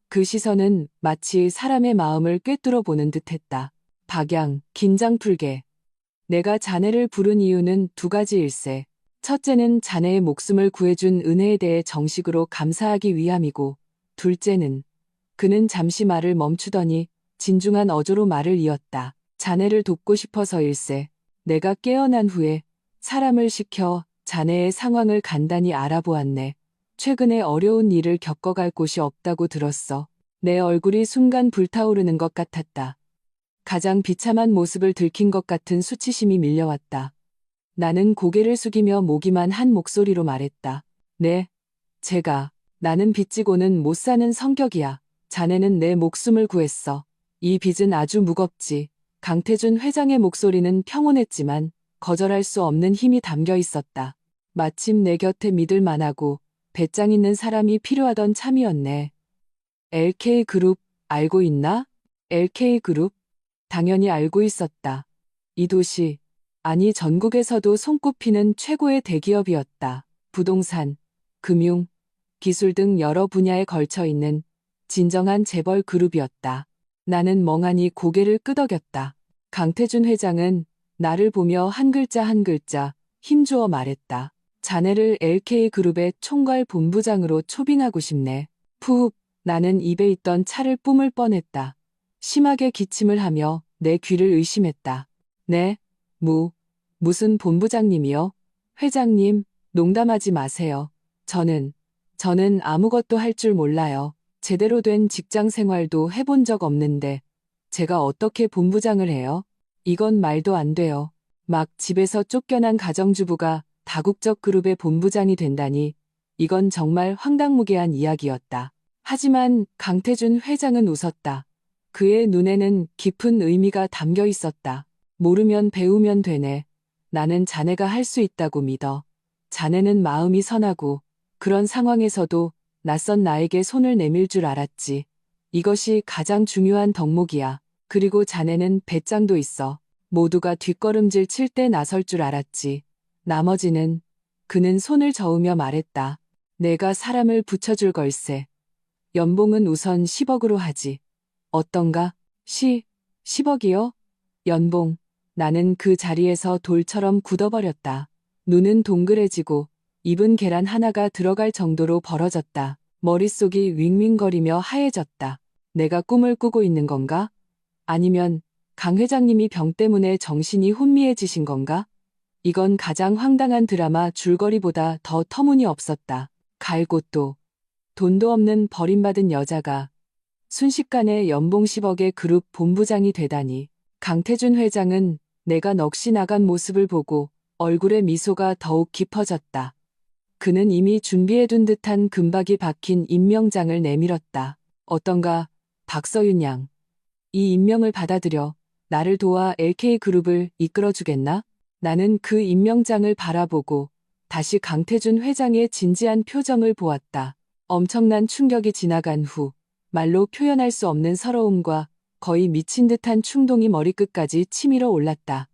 그 시선은 마치 사람의 마음을 꿰뚫어 보는 듯했다. 박양, 긴장 풀게. 내가 자네를 부른 이유는 두 가지일세. 첫째는 자네의 목숨을 구해준 은혜에 대해 정식으로 감사하기 위함이고, 둘째는 그는 잠시 말을 멈추더니 진중한 어조로 말을 이었다. 자네를 돕고 싶어서일세. 내가 깨어난 후에 사람을 시켜 자네의 상황을 간단히 알아보았네. 최근에 어려운 일을 겪어갈 곳이 없다고 들었어. 내 얼굴이 순간 불타오르는 것 같았다. 가장 비참한 모습을 들킨 것 같은 수치심이 밀려왔다. 나는 고개를 숙이며 모기만 한 목소리로 말했다. 네, 나는 빚지고는 못 사는 성격이야. 자네는 내 목숨을 구했어. 이 빚은 아주 무겁지. 강태준 회장의 목소리는 평온했지만 거절할 수 없는 힘이 담겨 있었다. 마침 내 곁에 믿을 만하고 배짱 있는 사람이 필요하던 참이었네. LK그룹 알고 있나? LK그룹? 당연히 알고 있었다. 이 도시, 아니 전국에서도 손꼽히는 최고의 대기업이었다. 부동산, 금융, 기술 등 여러 분야에 걸쳐 있는 진정한 재벌 그룹이었다. 나는 멍하니 고개를 끄덕였다. 강태준 회장은 나를 보며 한 글자 한 글자 힘주어 말했다. 자네를 LK그룹의 총괄 본부장으로 초빙하고 싶네. 푸흡, 나는 입에 있던 차를 뿜을 뻔했다. 심하게 기침을 하며 내 귀를 의심했다. 네, 무슨 본부장님이요? 회장님, 농담하지 마세요. 저는 아무것도 할 줄 몰라요. 제대로 된 직장 생활도 해본 적 없는데 제가 어떻게 본부장을 해요? 이건 말도 안 돼요. 막 집에서 쫓겨난 가정주부가 다국적 그룹의 본부장이 된다니 이건 정말 황당무계한 이야기였다. 하지만 강태준 회장은 웃었다. 그의 눈에는 깊은 의미가 담겨 있었다. 모르면 배우면 되네. 나는 자네가 할 수 있다고 믿어. 자네는 마음이 선하고 그런 상황에서도 낯선 나에게 손을 내밀 줄 알았지. 이것이 가장 중요한 덕목이야. 그리고 자네는 배짱도 있어. 모두가 뒷걸음질 칠 때 나설 줄 알았지. 나머지는 그는 손을 저으며 말했다. 내가 사람을 붙여줄 걸세. 연봉은 우선 10억으로 하지. 어떤가? 10억이요? 연봉. 나는 그 자리에서 돌처럼 굳어버렸다. 눈은 동그래지고 입은 계란 하나가 들어갈 정도로 벌어졌다. 머릿속이 윙윙거리며 하얘졌다. 내가 꿈을 꾸고 있는 건가? 아니면 강 회장님이 병 때문에 정신이 혼미해지신 건가? 이건 가장 황당한 드라마 줄거리보다 더 터무니없었다. 갈 곳도 돈도 없는 버림받은 여자가 순식간에 연봉 10억의 그룹 본부장이 되다니. 강태준 회장은 내가 넋이 나간 모습을 보고 얼굴에 미소가 더욱 깊어졌다. 그는 이미 준비해둔 듯한 금박이 박힌 임명장을 내밀었다. 어떤가, 박서윤 양. 이 임명을 받아들여 나를 도와 LK그룹을 이끌어주겠나? 나는 그 임명장을 바라보고 다시 강태준 회장의 진지한 표정을 보았다. 엄청난 충격이 지나간 후 말로 표현할 수 없는 서러움과 거의 미친 듯한 충동이 머리끝까지 치밀어 올랐다.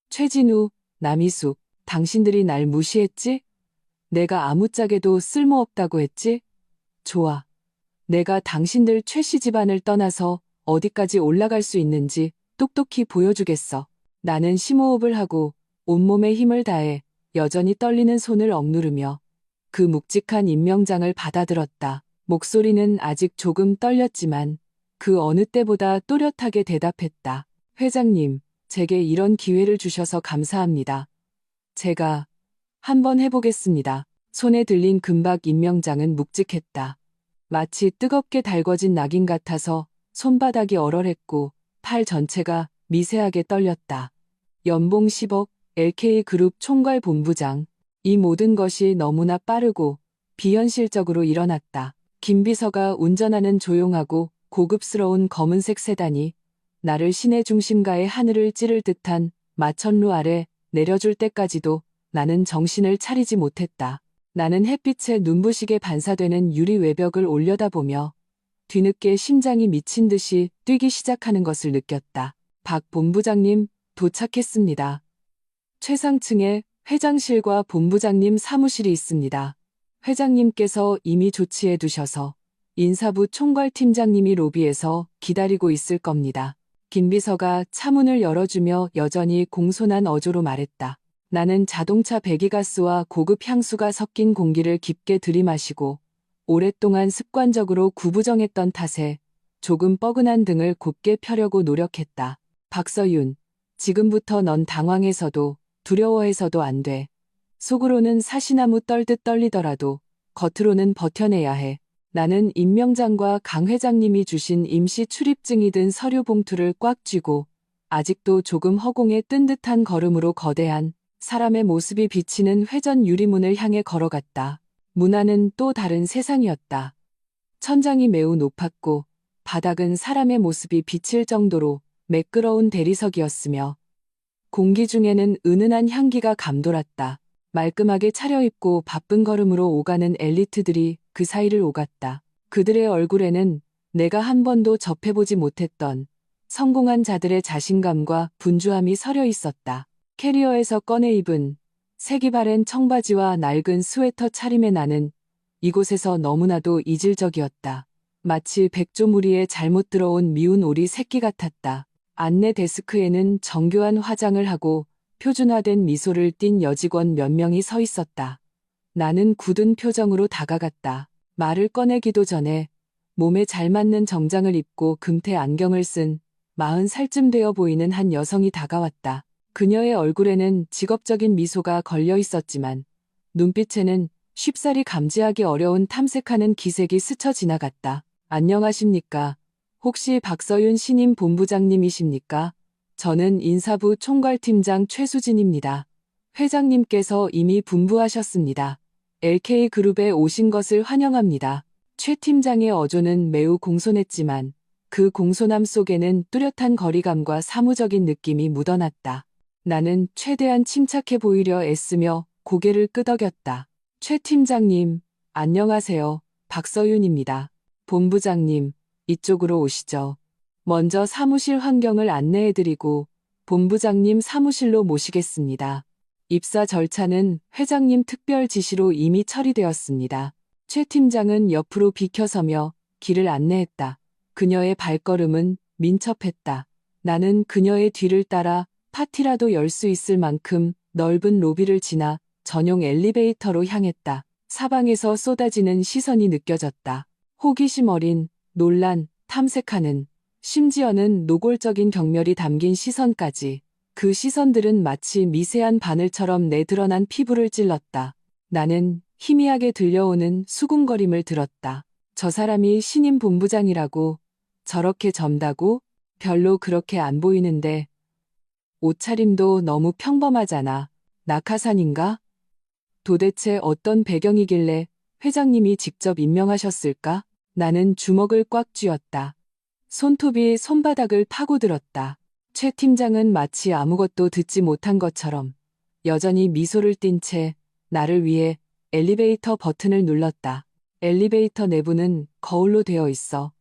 최진우, 남희숙, 당신들이 날 무시했지? 내가 아무짝에도 쓸모없다고 했지? 좋아. 내가 당신들 최씨 집안을 떠나서 어디까지 올라갈 수 있는지 똑똑히 보여주겠어. 나는 심호흡을 하고 온몸에 힘을 다해 여전히 떨리는 손을 억누르며 그 묵직한 임명장을 받아들었다. 목소리는 아직 조금 떨렸지만 그 어느 때보다 또렷하게 대답했다. 회장님, 제게 이런 기회를 주셔서 감사합니다. 제가 한번 해보겠습니다. 손에 들린 금박 임명장은 묵직했다. 마치 뜨겁게 달궈진 낙인 같아서 손바닥이 얼얼했고 팔 전체가 미세하게 떨렸다. 연봉 10억, LK그룹 총괄 본부장. 이 모든 것이 너무나 빠르고 비현실적으로 일어났다. 김비서가 운전하는 조용하고 고급스러운 검은색 세단이 나를 시내 중심가의 하늘을 찌를 듯한 마천루 아래 내려줄 때까지도 나는 정신을 차리지 못했다. 나는 햇빛에 눈부시게 반사되는 유리 외벽을 올려다보며 뒤늦게 심장이 미친 듯이 뛰기 시작하는 것을 느꼈다. 박 본부장님, 도착했습니다. 최상층에 회장실과 본부장님 사무실이 있습니다. 회장님께서 이미 조치해 두셔서 인사부 총괄팀장님이 로비에서 기다리고 있을 겁니다. 김비서가 차문을 열어주며 여전히 공손한 어조로 말했다. 나는 자동차 배기가스와 고급 향수가 섞인 공기를 깊게 들이마시고 오랫동안 습관적으로 구부정했던 탓에 조금 뻐근한 등을 곱게 펴려고 노력했다. 박서윤, 지금부터 넌 당황해서도 두려워해서도 안 돼. 속으로는 사시나무 떨듯 떨리더라도 겉으로는 버텨내야 해. 나는 임명장과 강 회장님이 주신 임시 출입증이 든 서류 봉투를 꽉 쥐고 아직도 조금 허공에 뜬 듯한 걸음으로 거대한 사람의 모습이 비치는 회전 유리문을 향해 걸어갔다. 문 안은 또 다른 세상이었다. 천장이 매우 높았고 바닥은 사람의 모습이 비칠 정도로 매끄러운 대리석이었으며 공기 중에는 은은한 향기가 감돌았다. 말끔하게 차려입고 바쁜 걸음으로 오가는 엘리트들이 그 사이를 오갔다. 그들의 얼굴에는 내가 한 번도 접해보지 못했던 성공한 자들의 자신감과 분주함이 서려 있었다. 캐리어에서 꺼내 입은 색이 바랜 청바지와 낡은 스웨터 차림의 나는 이곳에서 너무나도 이질적이었다. 마치 백조무리에 잘못 들어온 미운 오리 새끼 같았다. 안내 데스크에는 정교한 화장을 하고 표준화된 미소를 띤 여직원 몇 명이 서 있었다. 나는 굳은 표정으로 다가갔다. 말을 꺼내기도 전에 몸에 잘 맞는 정장을 입고 금태 안경을 쓴 40살쯤 되어 보이는 한 여성이 다가왔다. 그녀의 얼굴에는 직업적인 미소가 걸려 있었지만 눈빛에는 쉽사리 감지하기 어려운 탐색하는 기색이 스쳐 지나갔다. 안녕하십니까? 혹시 박서윤 신임 본부장님이십니까? 저는 인사부 총괄팀장 최수진입니다. 회장님께서 이미 분부하셨습니다. LK그룹에 오신 것을 환영합니다. 최 팀장의 어조는 매우 공손했지만 그 공손함 속에는 뚜렷한 거리감과 사무적인 느낌이 묻어났다. 나는 최대한 침착해 보이려 애쓰며 고개를 끄덕였다. 최 팀장님, 안녕하세요. 박서윤입니다. 본부장님, 이쪽으로 오시죠. 먼저 사무실 환경을 안내해드리고 본부장님 사무실로 모시겠습니다. 입사 절차는 회장님 특별 지시로 이미 처리되었습니다. 최 팀장은 옆으로 비켜서며 길을 안내했다. 그녀의 발걸음은 민첩했다. 나는 그녀의 뒤를 따라 파티라도 열 수 있을 만큼 넓은 로비를 지나 전용 엘리베이터로 향했다. 사방에서 쏟아지는 시선이 느껴졌다. 호기심 어린, 논란, 탐색하는, 심지어는 노골적인 경멸이 담긴 시선까지. 그 시선들은 마치 미세한 바늘처럼 내드러난 피부를 찔렀다. 나는 희미하게 들려오는 수군거림을 들었다. 저 사람이 신임 본부장이라고 저렇게 젊다고? 별로 그렇게 안 보이는데 옷차림도 너무 평범하잖아. 낙하산인가? 도대체 어떤 배경이길래 회장님이 직접 임명하셨을까? 나는 주먹을 꽉 쥐었다. 손톱이 손바닥을 파고들었다. 최 팀장은 마치 아무것도 듣지 못한 것처럼 여전히 미소를 띤 채 나를 위해 엘리베이터 버튼을 눌렀다. 엘리베이터 내부는 거울로 되어 있어.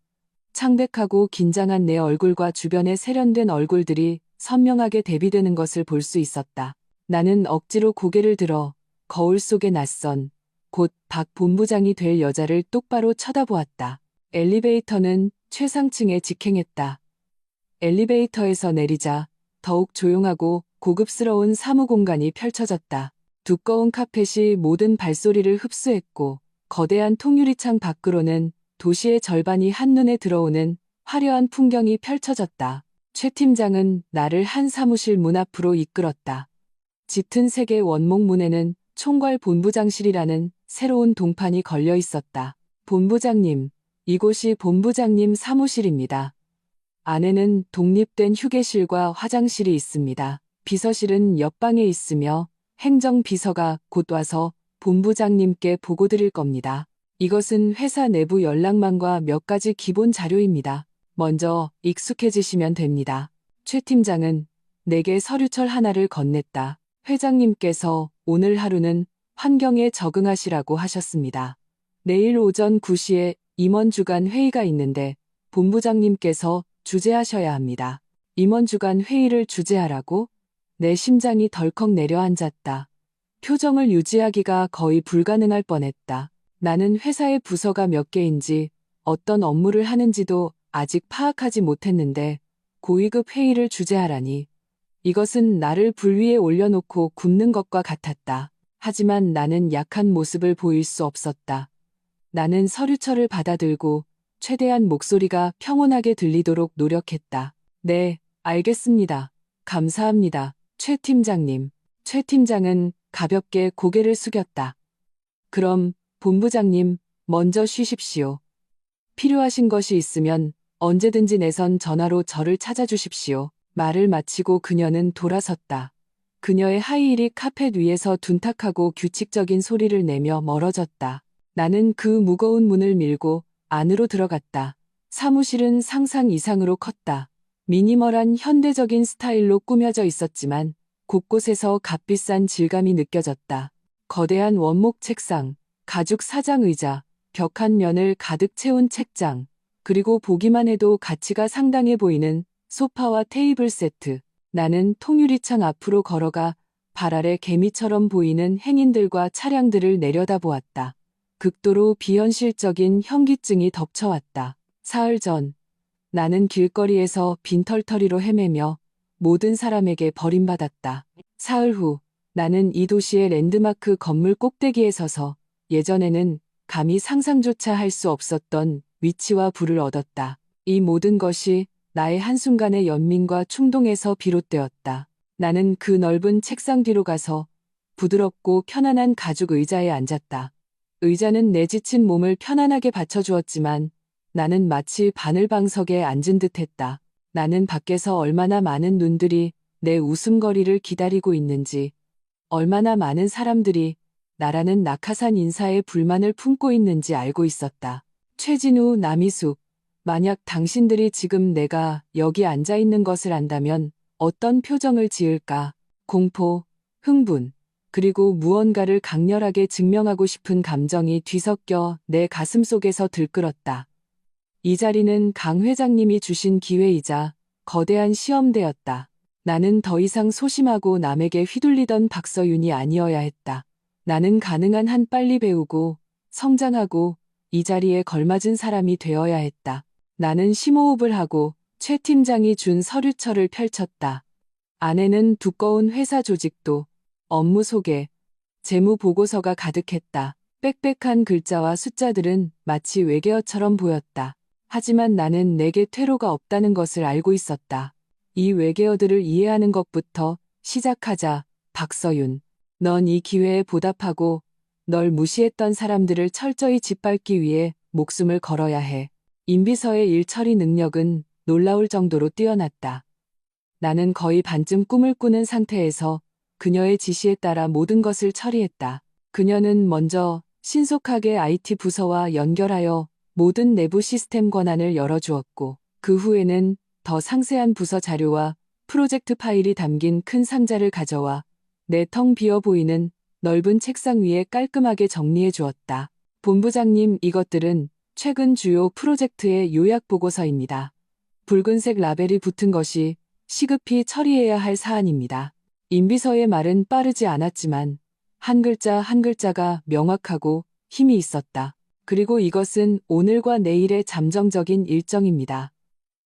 창백하고 긴장한 내 얼굴과 주변에 세련된 얼굴들이 선명하게 대비되는 것을 볼 수 있었다. 나는 억지로 고개를 들어 거울 속의 낯선, 곧 박 본부장이 될 여자를 똑바로 쳐다보았다. 엘리베이터는 최상층에 직행했다. 엘리베이터에서 내리자 더욱 조용하고 고급스러운 사무공간이 펼쳐졌다. 두꺼운 카펫이 모든 발소리를 흡수했고 거대한 통유리창 밖으로는 도시의 절반이 한눈에 들어오는 화려한 풍경이 펼쳐졌다. 최 팀장은 나를 한 사무실 문 앞으로 이끌었다. 짙은 색의 원목 문에는 총괄 본부장실이라는 새로운 동판이 걸려 있었다. 본부장님, 이곳이 본부장님 사무실입니다. 안에는 독립된 휴게실과 화장실이 있습니다. 비서실은 옆방에 있으며 행정비서가 곧 와서 본부장님께 보고드릴 겁니다. 이것은 회사 내부 연락망과 몇 가지 기본 자료입니다. 먼저 익숙해지시면 됩니다. 최 팀장은 내게 서류철 하나를 건넸다. 회장님께서 오늘 하루는 환경에 적응하시라고 하셨습니다. 내일 오전 9시에 임원 주간 회의가 있는데 본부장님께서 주재하셔야 합니다. 임원 주간 회의를 주재하라고? 내 심장이 덜컥 내려앉았다. 표정을 유지하기가 거의 불가능할 뻔했다. 나는 회사의 부서가 몇 개인지 어떤 업무를 하는지도 아직 파악하지 못했는데 고위급 회의를 주재하라니. 이것은 나를 불 위에 올려놓고 굽는 것과 같았다. 하지만 나는 약한 모습을 보일 수 없었다. 나는 서류철을 받아들고 최대한 목소리가 평온하게 들리도록 노력했다. 네, 알겠습니다. 감사합니다. 최 팀장님. 최 팀장은 가볍게 고개를 숙였다. 그럼 본부장님 먼저 쉬십시오. 필요하신 것이 있으면 언제든지 내선 전화로 저를 찾아주십시오. 말을 마치고 그녀는 돌아섰다. 그녀의 하이힐이 카펫 위에서 둔탁하고 규칙적인 소리를 내며 멀어졌다. 나는 그 무거운 문을 밀고 안으로 들어갔다. 사무실은 상상 이상으로 컸다. 미니멀한 현대적인 스타일로 꾸며져 있었지만 곳곳에서 값비싼 질감이 느껴졌다. 거대한 원목 책상, 가죽 사장 의자, 벽 한 면을 가득 채운 책장, 그리고 보기만 해도 가치가 상당해 보이는 소파와 테이블 세트. 나는 통유리창 앞으로 걸어가 발 아래 개미처럼 보이는 행인들과 차량들을 내려다보았다. 극도로 비현실적인 현기증이 덮쳐왔다. 사흘 전, 나는 길거리에서 빈털터리로 헤매며 모든 사람에게 버림받았다. 사흘 후, 나는 이 도시의 랜드마크 건물 꼭대기에 서서 예전에는 감히 상상조차 할 수 없었던 위치와 부를 얻었다. 이 모든 것이 나의 한순간의 연민과 충동에서 비롯되었다. 나는 그 넓은 책상 뒤로 가서 부드럽고 편안한 가죽 의자에 앉았다. 의자는 내 지친 몸을 편안하게 받쳐주었지만 나는 마치 바늘방석에 앉은 듯했다. 나는 밖에서 얼마나 많은 눈들이 내 웃음거리를 기다리고 있는지, 얼마나 많은 사람들이 나라는 낙하산 인사에 불만을 품고 있는지 알고 있었다. 최진우, 남희숙, 만약 당신들이 지금 내가 여기 앉아 있는 것을 안다면 어떤 표정을 지을까? 공포, 흥분, 그리고 무언가를 강렬하게 증명하고 싶은 감정이 뒤섞여 내 가슴 속에서 들끓었다. 이 자리는 강 회장님이 주신 기회이자 거대한 시험대였다. 나는 더 이상 소심하고 남에게 휘둘리던 박서윤이 아니어야 했다. 나는 가능한 한 빨리 배우고 성장하고 이 자리에 걸맞은 사람이 되어야 했다. 나는 심호흡을 하고 최 팀장이 준 서류철을 펼쳤다. 안에는 두꺼운 회사 조직도, 업무 소개, 재무 보고서가 가득했다. 빽빽한 글자와 숫자들은 마치 외계어처럼 보였다. 하지만 나는 내게 퇴로가 없다는 것을 알고 있었다. 이 외계어들을 이해하는 것부터 시작하자, 박서윤. 넌 이 기회에 보답하고 널 무시했던 사람들을 철저히 짓밟기 위해 목숨을 걸어야 해. 임비서의 일 처리 능력은 놀라울 정도로 뛰어났다. 나는 거의 반쯤 꿈을 꾸는 상태에서 그녀의 지시에 따라 모든 것을 처리했다. 그녀는 먼저 신속하게 IT 부서와 연결하여 모든 내부 시스템 권한을 열어주었고, 그 후에는 더 상세한 부서 자료와 프로젝트 파일이 담긴 큰 상자를 가져와 내 텅 비어 보이는 넓은 책상 위에 깔끔하게 정리해 주었다. 본부장님, 이것들은 최근 주요 프로젝트의 요약 보고서입니다. 붉은색 라벨이 붙은 것이 시급히 처리해야 할 사안입니다. 임비서의 말은 빠르지 않았지만 한 글자 한 글자가 명확하고 힘이 있었다. 그리고 이것은 오늘과 내일의 잠정적인 일정입니다.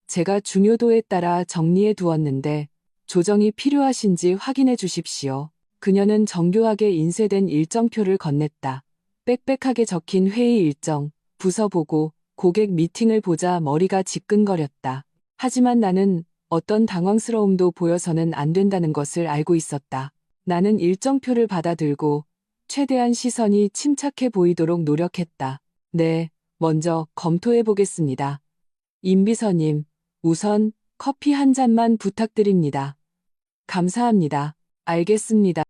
제가 중요도에 따라 정리해 두었는데 조정이 필요하신지 확인해 주십시오. 그녀는 정교하게 인쇄된 일정표를 건넸다. 빽빽하게 적힌 회의 일정, 부서 보고, 고객 미팅을 보자 머리가 지끈거렸다. 하지만 나는 어떤 당황스러움도 보여서는 안 된다는 것을 알고 있었다. 나는 일정표를 받아들고 최대한 시선이 침착해 보이도록 노력했다. 네, 먼저 검토해 보겠습니다. 임비서님, 우선 커피 한 잔만 부탁드립니다. 감사합니다. 알겠습니다.